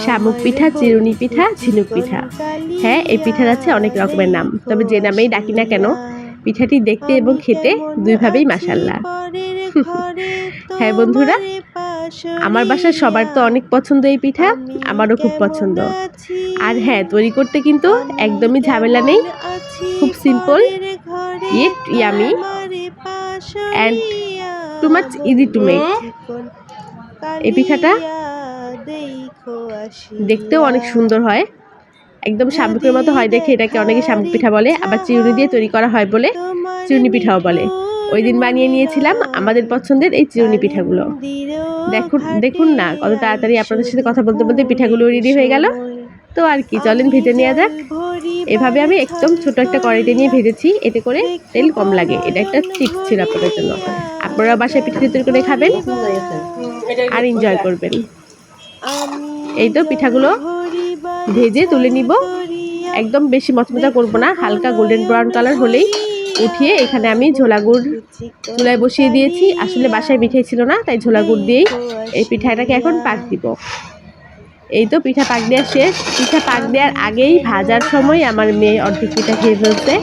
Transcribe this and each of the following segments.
শামুক পিঠা, চিরুনি পিঠা, ঝিনুক পিঠা। হ্যাঁ, এই পিঠার আছে অনেক রকমের নাম, তবে যে নামেই ডাকি না কেন পিঠাটি দেখতে এবং খেতে দুইভাবেই মাশাআল্লাহ। হ্যাঁ বন্ধুরা, আমার বাসার সবার তো অনেক পছন্দ এই পিঠা, আমারও খুব পছন্দ। আর হ্যাঁ, তৈরি করতে কিন্তু একদমই ঝামেলা নেই, খুব simple, it yummy and too much easy to make. এই পিঠাটা দেখতেও অনেক সুন্দর হয়, একদম শামুকের মতো হয় দেখে এটাকে অনেকে শামুক পিঠা বলে, আবার চিরুনি দিয়ে তৈরি করা হয় বলে চিরুনি পিঠাও বলে। ওই দিন বানিয়ে নিয়েছিলাম আমাদের পছন্দের এই চিরুনি পিঠাগুলো। দেখুন না কত তাড়াতাড়ি আপনাদের সাথে কথা বলতে বলতে পিঠাগুলো রেডি হয়ে গেল। তো আর কি, চলেন ভেজে নেওয়া যাক। এভাবে আমি একদম ছোট একটা কড়াইতে নিয়ে ভেজেছি, এতে করে তেল কম লাগে। এটা একটা টিপস ছিল আপনাদের জন্য। আপনারা বাসায় পিঠা তৈরি করে খাবেন আর এনজয় করবেন। এই তো পিঠাগুলো ভেজে তুলে নিব, একদম বেশি মচমচা করবো না, হালকা গোল্ডেন ব্রাউন কালার হলেই উঠিয়ে এখানে আমি ঝোলা গুড় চুলায় বসিয়ে দিয়েছি। আসলে বাসায় মিঠাই ছিল না, তাই ঝোলা গুড় দিয়েই এই পিঠাটাকে এখন পাক দিব। এই তো পিঠা পাক দেওয়া শেষ। পিঠা পাক দেওয়ার আগেই ভাজার সময় আমার মেয়ে অর্ধেক পিঠা খেয়ে ফেলছে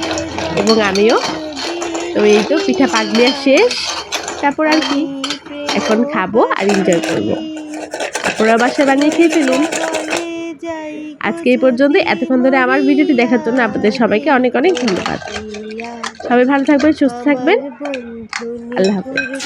এবং আমিও। তো এই তো পিঠা পাক দেওয়া শেষ, তারপর আর কি, এখন খাবো আর এনজয় করবো। আপনারা বাসায় বানিয়ে খেয়ে ফেলুন। আজকে এই পর্যন্ত। এতক্ষণ ধরে আমার ভিডিওটি দেখার জন্য আপনাদের সবাইকে অনেক অনেক ধন্যবাদ। সবাই ভালো থাকবেন, সুস্থ থাকবেন। আল্লাহ হাফেজ।